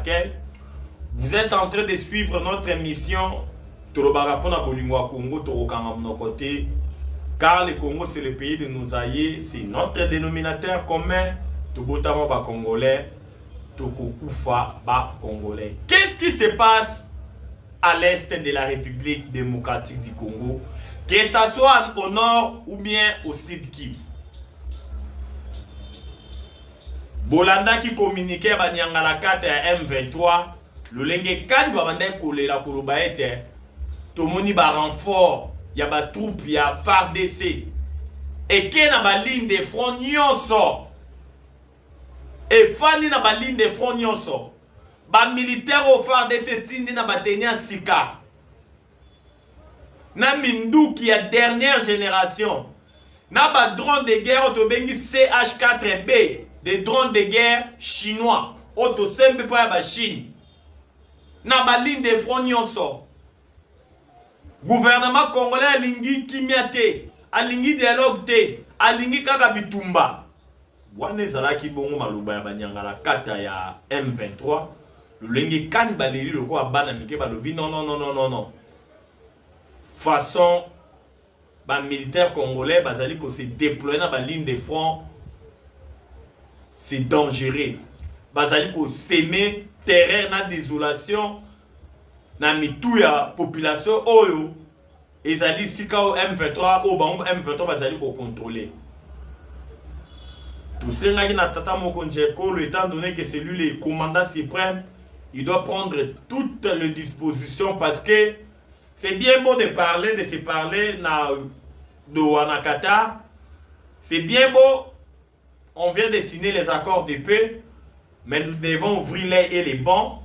laquelle vous êtes en train de suivre notre émission Tolobaka pona Bolingwa Congo Torokanga mon côté, car le Congo c'est le pays de nos aïeux, c'est notre dénominateur commun, Tobotama ba Congolais, Tokokufa ba Congolais. Qu'est-ce qui se passe à l'est de la République démocratique du Congo, que ça soit au nord ou bien au sud Kivu? Bolanda qui communiquait Banyangala 4 à M23, le lenge kadi babanda kolela koloba ete tomoni ba renfort ya ba troupe ya FARDC et que na ba ligne de front nyonso et fani na ba ligne de front nyonso ba militaire au FARDC tindi na ba tenia sika na minduki ya dernière génération na ba drone de guerre to bengi CH4B, des drones de guerre chinois auto sembe pa ba Chine na ba ligne de front nyonso. Gouvernement congolais alingi kimia te, alingi dialogue te, alingi kaka bitumba. Wane zalaki bongo maluba ya Banyangala kata ya M23, lulenge kani baleli loko abana mike balobi non. Façon ba militaire congolais bazali ko se déployer na ba ligne de front, c'est dangereux. Bazali ko semer terrain na désolation na mitou ya population oyo ezali sika o M23 o bango M23 bazali ko contrôler. Tout ça na tata moko Njeko, étant donné que c'est lui le commandant suprême, il doit prendre toutes les dispositions parce que c'est bien beau de se parler na de Wanakata. C'est bien beau, on vient de signer les accords de paix, mais nous devons ouvrir les bancs.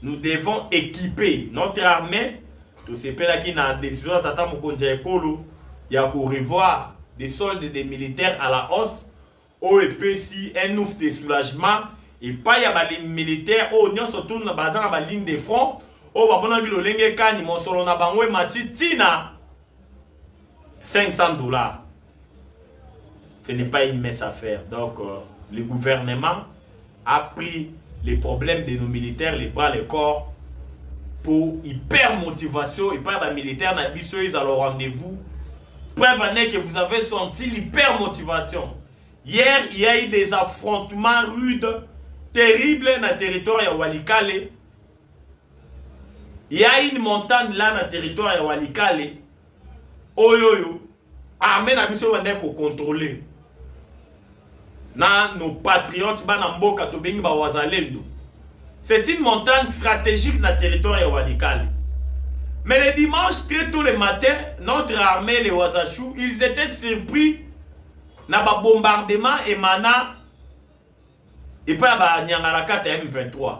Nous devons équiper notre armée. Tout ce pays qui a décidé de tata Mokonja Ekolo, il y a pour revoir des soldes des militaires à la hausse. Au EPC, un ouf de soulagement. Et pas il y a des militaires. Oh, nous surtout dans la ligne de front. Oh, bah, on le lenge kani mon solo na bangwe mati tina $500. Ce n'est pas une mince affaire. Donc, le gouvernement a pris les problèmes de nos militaires, les bras, les corps, pour hyper motivation. Et pas les militaires, ils ont rendez-vous. Preuve que vous avez senti l'hyper motivation. Hier, il y a eu des affrontements rudes, terribles dans le territoire de Walikale. Il y a une montagne là dans le territoire de Walikale. Oyoyo, armée n'a pas pour contrôler. Na nos patriotes banamboka to bengi ba wazalendo. C'est une montagne stratégique dans le territoire de Walikale. Mais le dimanche très tôt le matin, notre armée les Wazachou, ils étaient surpris na ba bombardement émanant et pas ba Nyangala 4 M23.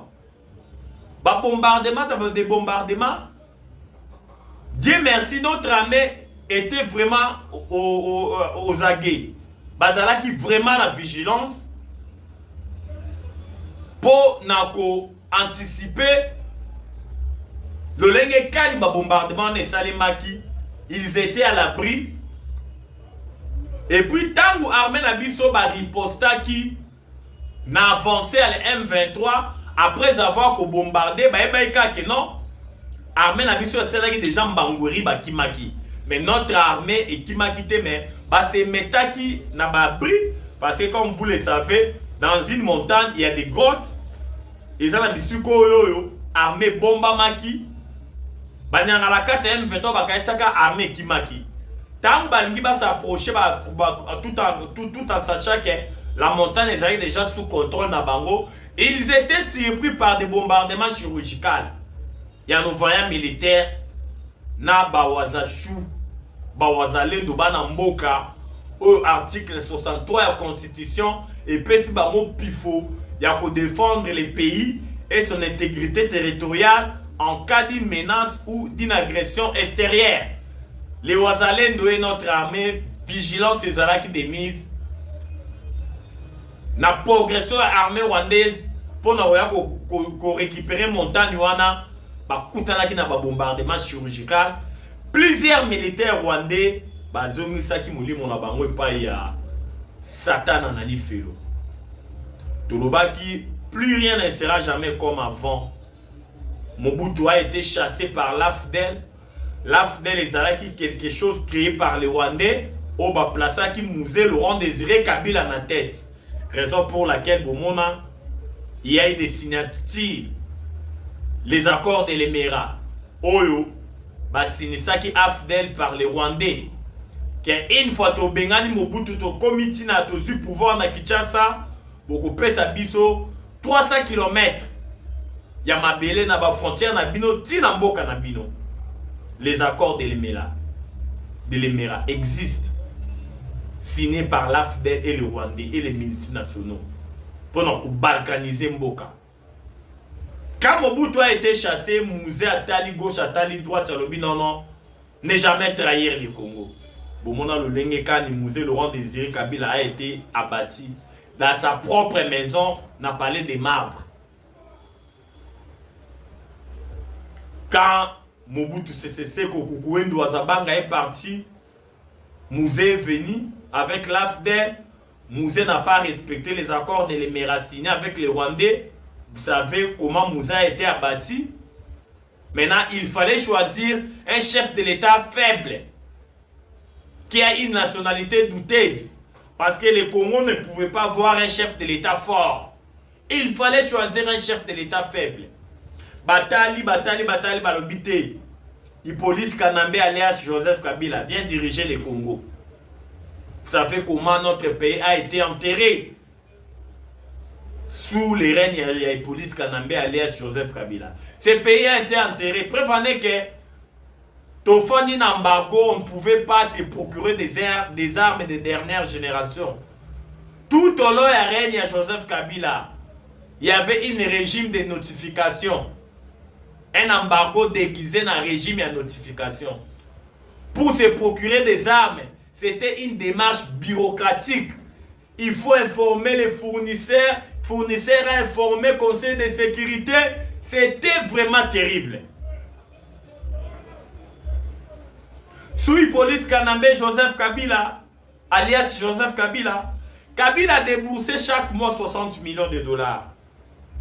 Ba bombardement, des bombardements. Dieu merci, notre armée était vraiment aux aguets. Bazala qui vraiment la vigilance pour anticiper le lenge kali ba bombardement ne salemaki, ils étaient à l'abri. Et puis tango armée na biso ba riposta qui n'a avancé à M23 après avoir bombardé ba eba que non armée na biso celle qui déjà mbanguri ba kimaki. Mais notre armée est kimakité mais c'est metaki na ba abri parce que comme vous le savez dans une montagne il y a des grottes et ça na bisuko yoyo armée bomba maki Banyangala 4 M23 bakaisaka armée kimaki. Tant balingi ba s'approcher tout en sachant que la montagne est déjà sous contrôle na bango, ils étaient surpris par des bombardements chirurgicaux. Il y a nos voyants militaires na bawazachou bawazalendo bana mboka au article 63 de la constitution et pesi bango pifo ya ko défendre le pays et son intégrité territoriale en cas d'une menace ou d'une agression extérieure. Les Wazalendo et notre armée vigilance ces alaki de mise na progression armée rwandaise pour na récupérer montagne wana ba kutanaki na ba bombardement chirurgical. Plusieurs militaires rwandais bazongisaki molimo na bango epai ya Satan anani felo. Tolobaki plus rien ne sera jamais comme avant. Mobutu a été chassé par l'AFDEL. L'AFDEL est quelque chose créé par les Rwandais. Au bas plaça qui musée Laurent Désiré Kabila en tête. Raison pour laquelle Bomona, il y a eu des signatures. Les accords de l'Emera. Oyo, c'est ça qui AFDEL par les Rwandais. Une fois que Bengani Mobutu to comité na tozu pouvoir na Kinshasa, beaucoup pesa biso 300 km. Ya mabele na ba frontière na bino tina mboka na bino. Les accords de l'Emera existent, signés par l'AFDEL et les Rwandais et les multinationaux pour balkaniser mboka. Quand Mobutu a été chassé, Mouzé Atali gauche, Atali droite, Salobi non, ne jamais trahir le Congo. Bomona le Lengekani, Mouzé Laurent Désiré Kabila a été abattu dans sa propre maison, n'a parlé des marbres. Quand Mobutu CCC Kokukuendo Azabanga est parti, Mouzé est venu avec l'AFDEL. Mouzé n'a pas respecté les accords de l'Emera signés avec les Rwandais. Vous savez comment Mouzé a été abattu. Maintenant, il fallait choisir un chef de l'État faible, qui a une nationalité douteuse. Parce que les Congos ne pouvaient pas voir un chef de l'État fort. Il fallait choisir un chef de l'État faible. Batali, balobité. Hippolyte Kanambe alias Joseph Kabila vient diriger les Congo. Vous savez comment notre pays a été enterré sous les règnes de Hippolyte Kanambe alias Joseph Kabila. Ce pays a été enterré. Prévenez que Tofani Nambargo, on ne pouvait pas se procurer des armes de dernière génération. Tout au long du règne de Joseph Kabila, il y avait un régime de notification. Un embargo déguisé dans un régime de notification. Pour se procurer des armes, c'était une démarche bureaucratique. Il faut informer les fournisseurs. Fournisseurs a informé le Conseil de sécurité. C'était vraiment terrible. Sous Hippolyte Kanambe, Joseph Kabila, alias Joseph Kabila, Kabila a déboursé chaque mois 60 millions de dollars.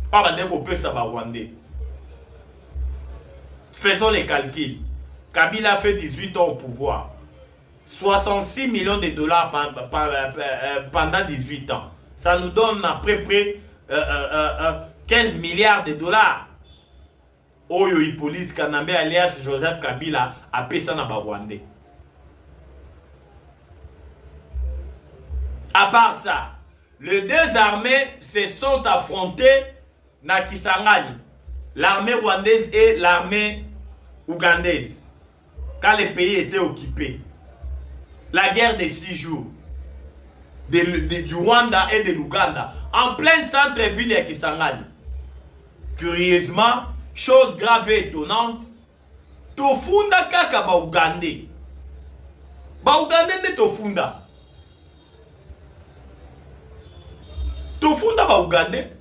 Pas de peu ça va Rwandais. Faisons les calculs. Kabila a fait 18 ans au pouvoir. 66 millions de dollars pendant 18 ans. Ça nous donne à peu près 15 milliards de dollars. Oyo Hippolyte Kanambe alias Joseph Kabila a payé ça dans le Rwandais. À part ça, les deux armées se sont affrontées dans Kisangani. L'armée rwandaise et l'armée ougandaise. Quand les pays étaient occupés. La guerre des 6 jours. Du Rwanda et de l'Ouganda. En plein centre-ville de Kisangani. Curieusement, chose grave et étonnante, Tofunda kaka ba Ougandais. Ba Ougandais de Tofunda. Tofunda ba Ougandais.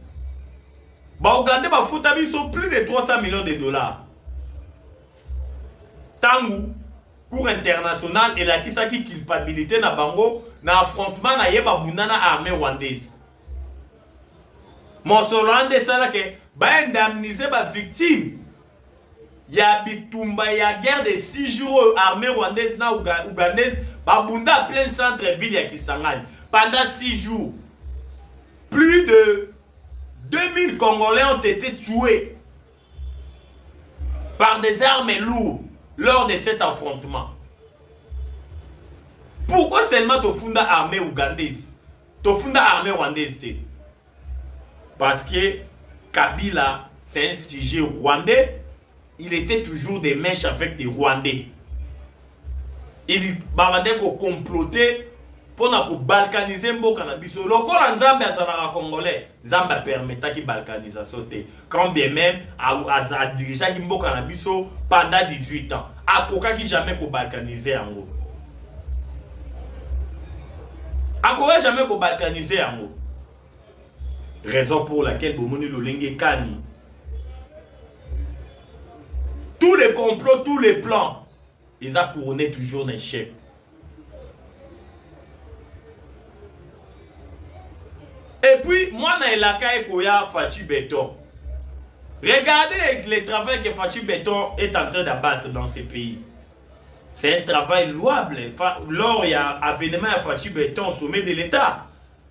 Ba Ougandais ba futa biso plus de 300 millions de dollars. Tangu, cour international et la kisaki culpabilité na bango na affrontement na yeba bunana armée rwandaise. Monsolande sala ke ba indemniser ba victime. Ya bitumba ya guerre de 6 jours armée rwandaise na ougandaise ba bunda plein centre-ville ya Kisangani. Pendant 6 jours, plus de 2000 Congolais ont été tués par des armes lourdes lors de cet affrontement. Pourquoi seulement Tofunda armée ougandaise? Tofunda armée rwandaise? Parce que Kabila, c'est un sujet rwandais. Il était toujours des mèches avec des Rwandais. Il babandait qu'on complotait pour balkaniser mboka na biso. Lokola Nzambe azalaka congolais, Nzambe permetta ki balkanisation te. Quand bien même a dirigé ki mboka na biso pendant 18 ans. Akoka ki jamais ko balkaniser yango. Akoka jamais ko balkaniser yango. Raison pour laquelle Bomoni Lolenge Kani. Tous les complots, tous les plans, ils ont couronné toujours d'échec. Et puis, moi, na elaka ekoya Fachi Béton. Regardez le travail que Fachi Béton est en train d'abattre dans ces pays. C'est un travail louable. Lors il y a avènement à Fachi Béton au sommet de l'État.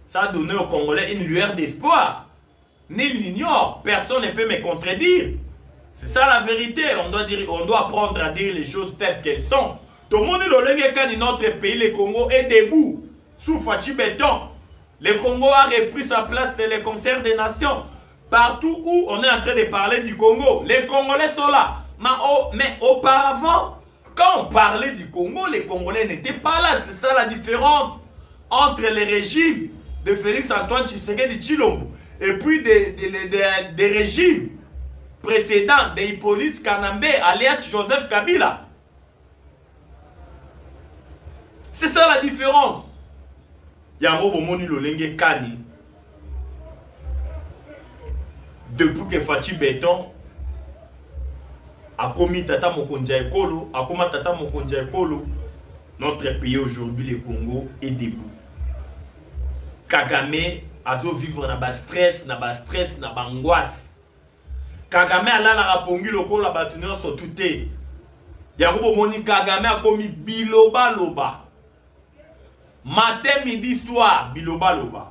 Ça a donné aux Congolais une lueur d'espoir. Nul n'ignore, personne ne peut me contredire. C'est ça la vérité. On doit apprendre à dire les choses telles qu'elles sont. Tout le monde dit que notre pays, le Congo, est debout. Sous Fachi Béton. Le Congo a repris sa place dans les concerts des nations. Partout où on est en train de parler du Congo, les Congolais sont là. Mais auparavant, quand on parlait du Congo, les Congolais n'étaient pas là. C'est ça la différence entre les régimes de Félix-Antoine Tshisekedi Tshilombo et puis des régimes précédents d'Hippolyte Kanambe, alias Joseph Kabila. C'est ça la différence. Yango bomoni lolenge kani. Depuis que Fachi Béton a commis Tata Mokonja Ekolo, notre pays aujourd'hui, le Congo, est debout. Kagame a vivre na stress, na angoisse. Kagame a la rapongi loko la batuneur so touté. Yango bomoni Kagame a commis biloba loba. Matin, midi, soir, biloba loba.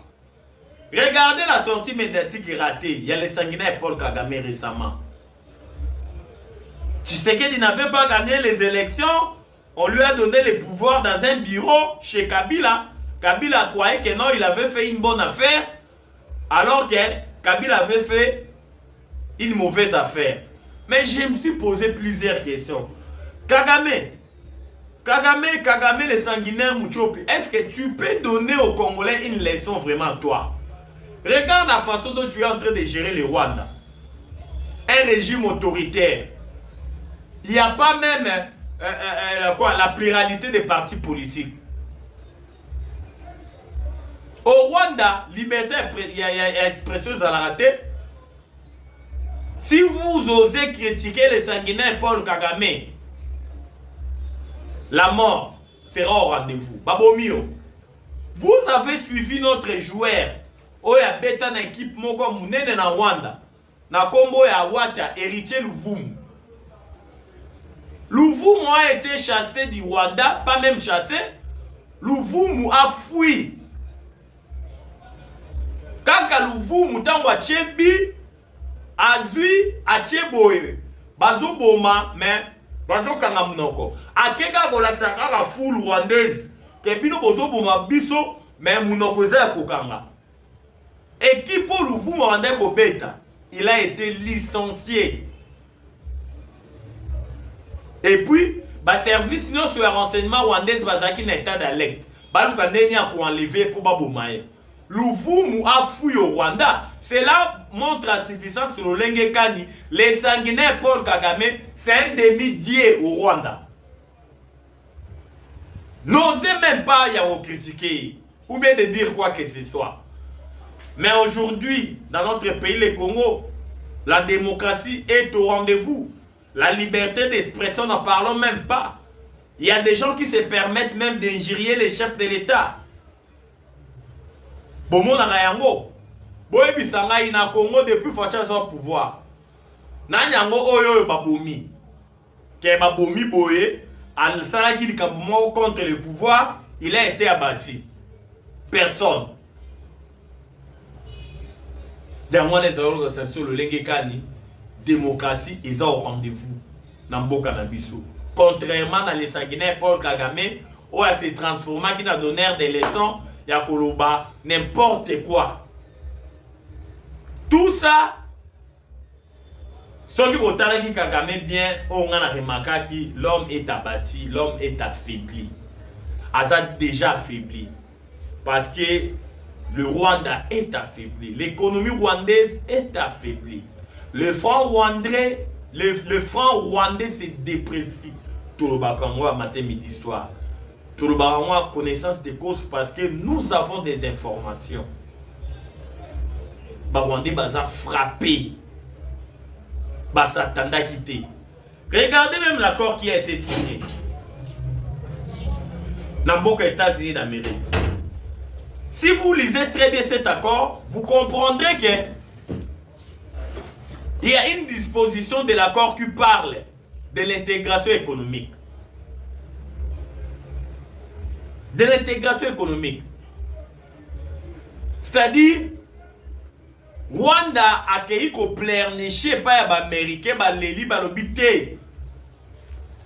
Regardez la sortie médiatique ratée. Il y a les sanguinaires Paul Kagame récemment. Tshisekedi n'avait pas gagné les élections. On lui a donné les pouvoirs dans un bureau chez Kabila. Kabila croyait que non, il avait fait une bonne affaire. Alors que Kabila avait fait une mauvaise affaire. Mais je me suis posé plusieurs questions. Kagame, les sanguinaires Mouchopi, est-ce que tu peux donner aux Congolais une leçon vraiment toi? Regarde la façon dont tu es en train de gérer le Rwanda. Un régime autoritaire. Il n'y a pas même la pluralité des partis politiques. Au Rwanda, liberté expression à la raté. Si vous osez critiquer les sanguinaires Paul Kagame, la mort sera au rendez-vous. Babomio, vous avez suivi notre joueur. Oya beta na équipe moko munene na Rwanda. Na kombo ya Wata, héritier Luvumu. Luvumu a été chassé du Rwanda, pas même chassé. Luvumu a fui. Kaka Luvumu tango a tchebi, azui a tcheboye. Bazo boma, mais bazo kanga munoko. Akeka bolakisa kaka fou rwandaise. Kebino bozo boma biso, mais munoko za kokanga. Équipe pour Luvumu Rwanda Kobeta, il a été licencié. Et puis, le service sur le renseignement rwandais bazaki na état d'alerte. Baluka ndeni a enlevé pour Babomaye. Luvumu a fui au Rwanda. Cela montre la suffisance sur le Lengekani. Les sanguinaires Paul Kagame, c'est un demi-dieu au Rwanda. N'osez même pas y avoir critiqué ou bien de dire quoi que ce soit. Mais aujourd'hui, dans notre pays, le Congo, la démocratie est au rendez-vous. La liberté d'expression, n'en parlons même pas. Il y a des gens qui se permettent même d'injurier les chefs de l'État. Bomo na yango. Boye bisanga ina Congo depuis Facha son pouvoir. Na yango oyo babomi. Ke babomi boye, al salaki likambo contre le pouvoir, il a été abattu. Personne. Dans moi les organisations le Lengekani, démocratie est au rendez-vous dans Mboka na biso. Contrairement à les sanguinaires Paul Kagame, où elle s'est transformé qui n'a donné des leçons, ya koloba n'importe quoi. Tout ça, ce qui est Kagame bien, on a remarqué que l'homme est abattu, l'homme est affaibli. Azad déjà affaibli. Parce que le Rwanda est affaibli. L'économie rwandaise est affaiblie. Le franc rwandais, le franc rwandais se déprécie. Tout le bakango à matin, midi, soir. Tout le bakango a connaissance des causes parce que nous avons des informations. Rwandais baza frappé. Basatanda quitté. Regardez même l'accord qui a été signé. Namboka États-Unis d'Amérique. Si vous lisez très bien cet accord, vous comprendrez que il y a une disposition de l'accord qui parle de l'intégration économique. De l'intégration économique. C'est-à-dire, Rwanda a accueilli ko pleurnicher pas ya américain ba leli ba lobité.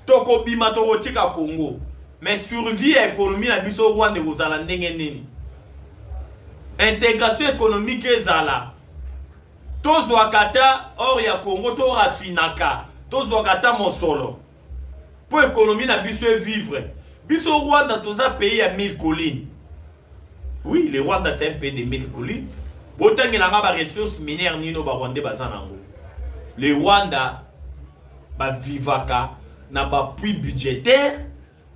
Toko bima toko tika Congo. Mais survie économique na biso Rwanda kozala ndenge nini. Intégration économique ezala. Tozo akata or ya Congo to rafinaka. Tozo akata mosolo. Pour économie na biso vivre. Biso Rwanda toza pays à 1000 collines. Oui, le Rwanda c'est un pays de 1000 collines. Autant que la ressources minières nino ba Rwanda bazanango. Le Rwanda ba vivaka na ba puits budgétaire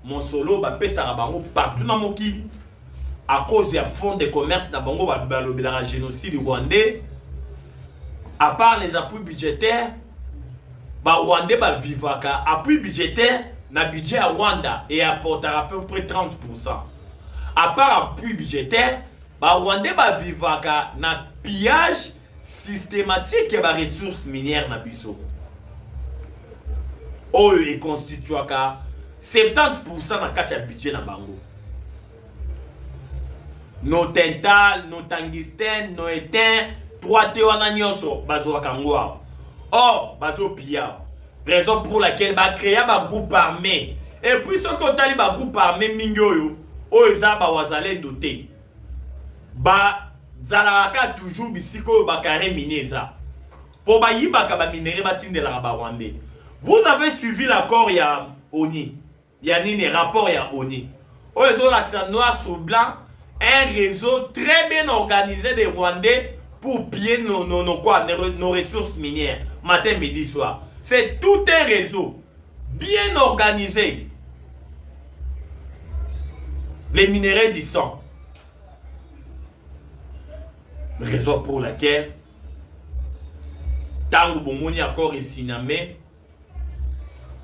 mon solo ba pesa bango partout na mokili à cause ya fonds de commerce na bango ba lobela génocide rwandais. À part les appuis budgétaires ba Rwanda ba vivaka appui budgétaire na budget à Rwanda et apportera à peu près 30%. À part appui budgétaire ba Rwanda ba vivaka na pillage systématique ba ressources minières na biso. Oyo e constituaka 70% na kati ya budget na bango. No tental, no tungstène, no étain, 3T wana nyonso bazwaka ngwa. Or bazo pilla. Raison pour laquelle ba créer ba groupe armé. Et puis ce qu'on tali ba groupe armé mingi oyo eza ba wazalendo te. Ba zalaka toujours bisiko ba carré mineza. Pour ba yibaka ba minéré ba tindela ba Rwandais. Vous avez suivi l'accord ya ONU. Ya nini rapport ya ONU. Oyo l'accent noir sur blanc, un réseau très bien organisé des Rwandais pour piller nos ressources minières matin, midi, soir. C'est tout un réseau bien organisé. Les minéraux du sang. Raison pour laquelle Tango Bomoni accord est signé.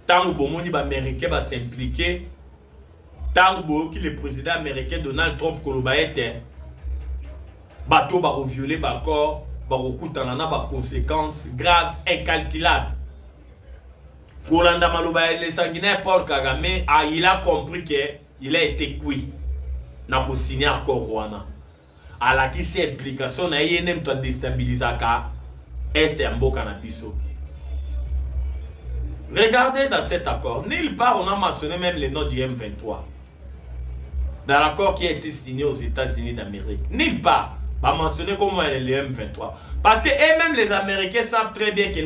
Tango Bomoni américain va s'impliquer. Tango qui le président américain Donald Trump Kolobaete bateau va violer l'accord, va recoudre ba conséquences graves incalculables. Kolanda Maloba le sanguinaire Paul Kagame il a compris que il a été cuit. N'a pas signé accord Rwanda. À la qui c'est implication na yenem to déstabiliser ka est en boka na biso. Regardez dans cet accord, nulle part on a mentionné même le nom du M23. Dans l'accord qui a été signé aux États-Unis d'Amérique, nulle part on a mentionné comment est le M23. Parce que eux-mêmes les Américains savent très bien que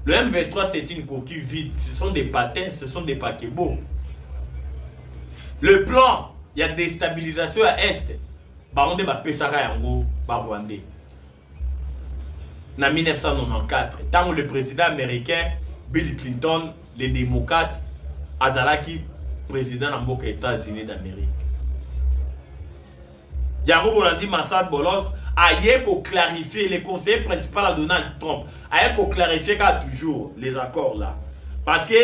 le M23 c'est une coquille vide. Ce sont des patins, ce sont des paquebots. Le plan, il y a déstabilisation à Est. On a Pesara Yango, Rwandais. En 1994, tant le président américain Bill Clinton, les démocrates, Azalaki, président des États-Unis d'Amérique. Yango Bolandi Massad Bolos a clarifié, le conseiller principal de Donald Trump a clarifié toujours les accords là. Parce que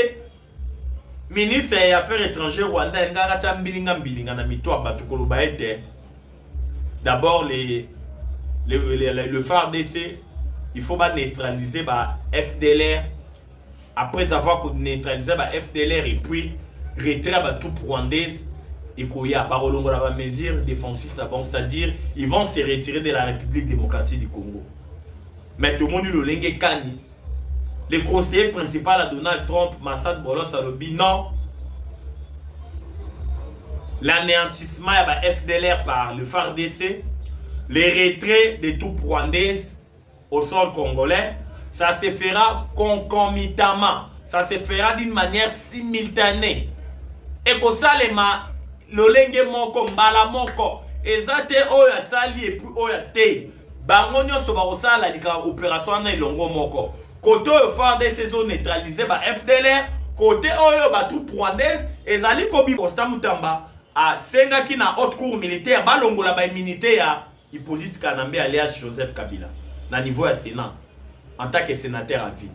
ministre des Affaires étrangères Rwanda ngara mbilinga na mitwa batukolo baete. D'abord le FARDC, il faut neutraliser ba FDLR. Après avoir neutralisé ba FDLR et puis retirer ba tout rwandaise et koya parolongo la mesure défensive c'est-à-dire ils vont se retirer de la République démocratique du Congo. Mais tout le monde le lenge kani. Le conseiller principal à Donald Trump, Massad Bolos Alobi, non. L'anéantissement de la FDLR par le FARDC, les retraits de troupes rwandaises au sol congolais, ça se fera concomitamment, ça se fera d'une manière simultanée. Et que ça, le lenge moko, mbala moko, ezate oya sali et puis oya te, bangonyo soba osala lika opération na ilongo moko. Côté FARDC saison neutralisé ba FDLR, côté oyo ba troupes rwandaises, ezali kobi Constant Mutamba a senga ki na haute cour militaire balongola ba immunité ya Hippolyte Kanambe alias Joseph Kabila na niveau ya Sénat en tant que sénateur à vie.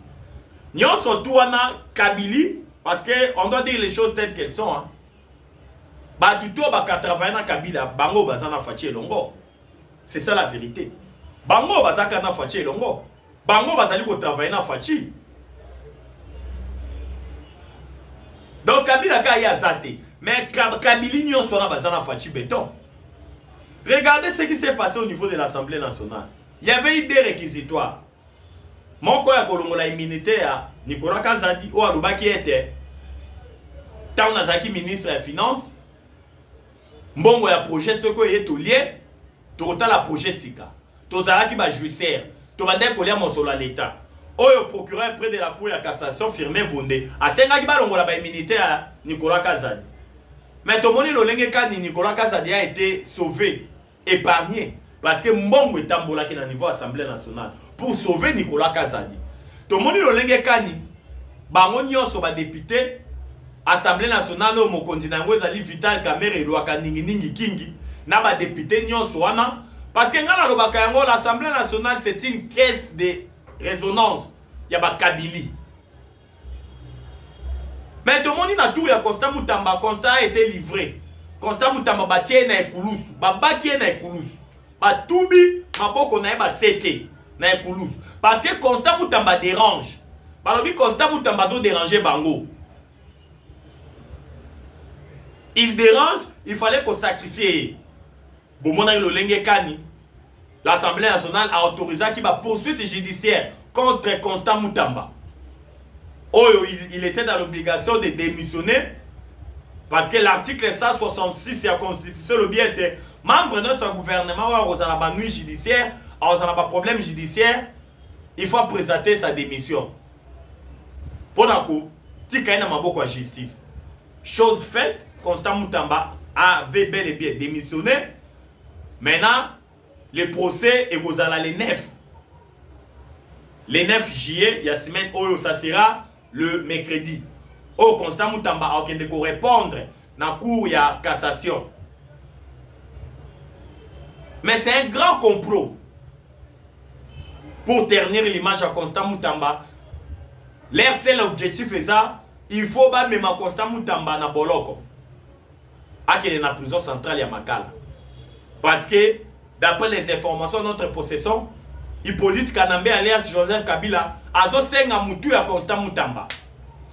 Nyonso tout wana Kabili parce que on doit dire les choses telles qu'elles sont hein. Batuto baka travailler na Kabila, bango bazana fachi longo. C'est ça la vérité. Bango bazaka na fachi longo. Bango bazali ko travailler na fachi. Donc Kabila ka ya zate, mais Kabili nyon sona bazana fachi béton. Regardez ce qui s'est passé au niveau de l'Assemblée nationale. Il y avait eu des réquisitoires. Mon quoi ya kolongola immunité ya Nicolas Kazadi ou alobaki était tant nazaki ministre des finances. Mbongo ya projet ce ko yeto lié to la projet sika. To zalaki ba juicière, to bande kolia mosolo l'état. Oyo procureur près de la cour de cassation firmé Vondé. Asengaki balongola ba immunité ya Nicolas Kazadi. Mais to moni lolenge kani Nicolas Kazadi a été sauvé, épargné parce que mbongo etambola ki na niveau Assemblée nationale pour sauver Nicolas Kazadi. To moni lolenge kani bango nyonso ba député Assemblée nationale au mokonzi nango ezali Vital Kamerhe elwaka ningi kingi na ba député nyonso wana parce que ngana lobaka yango l'Assemblée nationale c'est une caisse de résonance ya ba Kabili. Mais tout le monde na tour ya Constant Mutamba, Constant a été livré. Constant Mutamba batie na ekulusu, babaki na ekulusu. Ba tubi maboko na ba sete na ekulusu parce que Constant Mutamba dérange. Balobi Constant Mutamba zo déranger bango. Il dérange, il fallait qu'on sacrifie. Bomona lolenge kani. L'Assemblée nationale a autorisé qui va poursuite judiciaire contre Constant Mutamba. Oh, il était dans l'obligation de démissionner parce que l'article 166 de la Constitution le bien était membre de son gouvernement ou à la nuit judiciaire, à un problème judiciaire, il faut présenter sa démission. Pour la coup, il y a une justice. Chose faite, Constant Mutamba avait bel et bien démissionné. Maintenant, le procès est aux les 9. Les 9 juillet, il y a semaine où ça sera le mercredi. Au Constant Mutamba a aucun de répondre dans la cour de cassation. Mais c'est un grand complot pour ternir l'image à Constant Mutamba. Leur seul objectif est ça. Il faut pas même Constant Mutamba na boloko. Qu'il est dans la prison centrale à Makala. Parce que d'après les informations de notre possession, Hippolyte Kanambe alias Joseph Kabila azo senga mutu ya Constant Mutamba.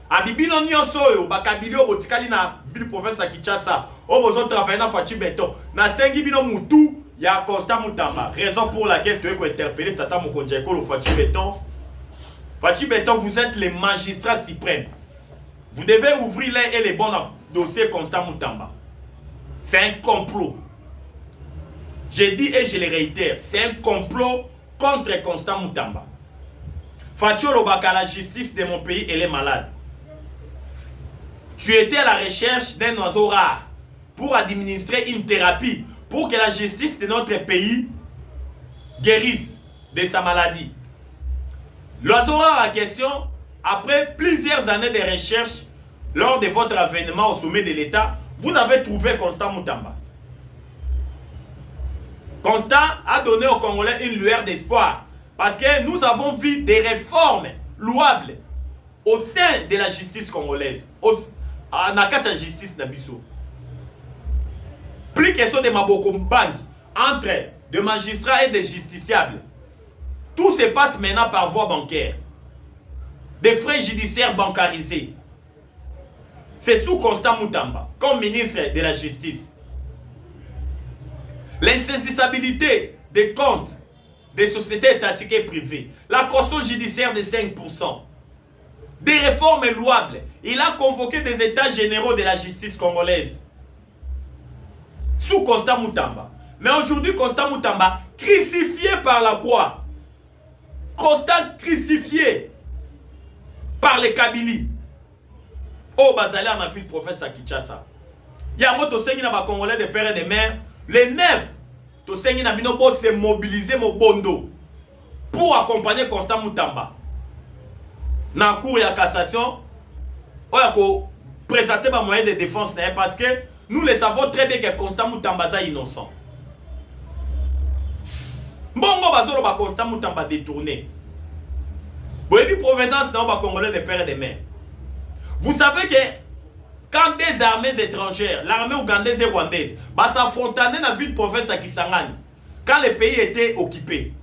Abibino nyonso oyo bakabili obotikali na ville province ya Kinshasa obozo travailler na Fachi Beton na sengi bino mutu ya Constant Mutamba. Raison pour laquelle tu es interpellé tata mokonzi ekolo Fachi Beton. Fachi Beton, vous êtes les magistrats suprêmes. Vous devez ouvrir les et les bons dossiers Constant Mutamba. C'est un complot. Je dis et je le réitère, c'est un complot contre Constant Mutamba. Fachi Olobaka, la justice de mon pays, elle est malade. Tu étais à la recherche d'un oiseau rare pour administrer une thérapie pour que la justice de notre pays guérisse de sa maladie. L'oiseau rare en question, après plusieurs années de recherche, lors de votre avènement au sommet de l'État, vous avez trouvé Constant Mutamba. Constant a donné aux Congolais une lueur d'espoir parce que nous avons vu des réformes louables au sein de la justice congolaise, à la justice Nabiso. Plus question de Mabokombang entre des magistrats et des justiciables. Tout se passe maintenant par voie bancaire. Des frais judiciaires bancarisés. C'est sous Constant Mutamba, comme ministre de la Justice. L'insaisissabilité des comptes des sociétés étatiques et privées. La caution judiciaire de 5%. Des réformes louables. Il a convoqué des états généraux de la justice congolaise. Sous Constant Mutamba. Mais aujourd'hui, Constant Mutamba, crucifié par la croix. Constant crucifié par les Kabili. Oh, Bazali en a fait le professeur Kinshasa. Il y a un autre Congolais de père et de mère. Les 9, Tosengi na bino bo se mobiliser mo bondo pour accompagner Constant Mutamba. Dans la cour de cassation, on a présenté ma moyen de défense parce que nous le savons très bien que Constant Mutamba est innocent. Bongo bazolo ba Constant Mutamba détourné. Boyebi provenance dans ba Congolais de père et de mère. Vous savez que quand des armées étrangères, l'armée ougandaise et rwandaise, s'affrontaient dans la ville province à Kisangani, quand le pays était occupé.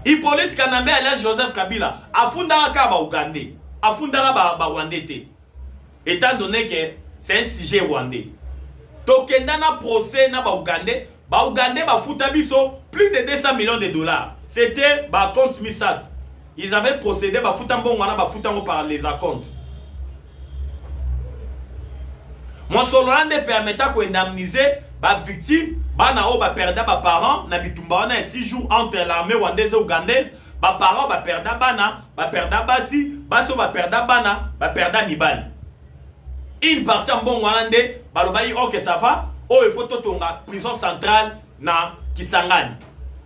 Hippolyte Kanambe alias Joseph Kabila a fondé un Ougandais, a fondé un Rwandais. Étant donné que c'est un sujet rwandais. Tokenda na procès na Ougandais, Ougandais fouta biso plus de 200 millions de dollars. C'était compte Misat. Ils avaient procédé fouta mbongwana fouta par les acomptes. Mon Sololande permettait d'indemniser les victimes, perdre les parents, na bitumba na 6 jours entre l'armée rwandaise et ougandaise, les parents perdre bana, perdre basi, baso perdre bana, perdre mibali. Une partie en bon Rwandais, balobayi ok ça va, il faut totonga prison centrale na Kisangani.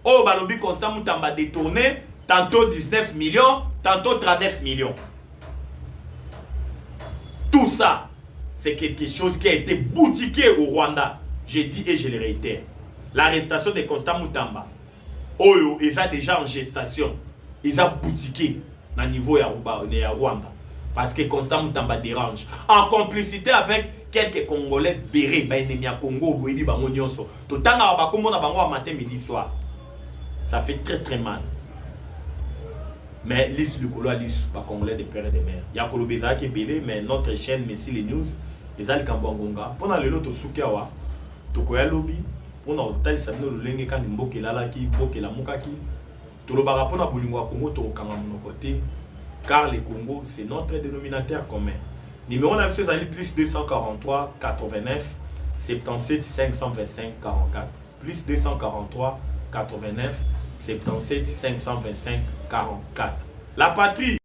Balobi Constant Mutamba détourné, tantôt 19 millions, tantôt 39 millions. Tout ça, c'est quelque chose qui a été boutiqué au Rwanda. Je dis et je le réitère. L'arrestation de Constant Mutamba, ils ont déjà en gestation. Ils ont boutiqué au niveau de Rwanda. Parce que Constant Mutamba dérange. En complicité avec quelques Congolais verrés, ennemis à Congo, matin, midi, soir. Ça fait très très mal. Mais l'is le colo l'is pas Congolais de père et de mère. Il y a Kolobeza qui est belé, mais notre chaîne Messi les news, les al Kambongonga. Pendant le lot au Soukawa, Tokoya lobby, on a hôtel Samino le Lenge quand Mboke Lalaki, Mboke la Mukaki. Tolobara pona Bolingwa Congo, Torokanga mon côté. Car le Congo, c'est notre dénominateur commun. Numéro 9, c'est plus 243 89 77 525 44. Plus 243 89 77 525 44. La patrie.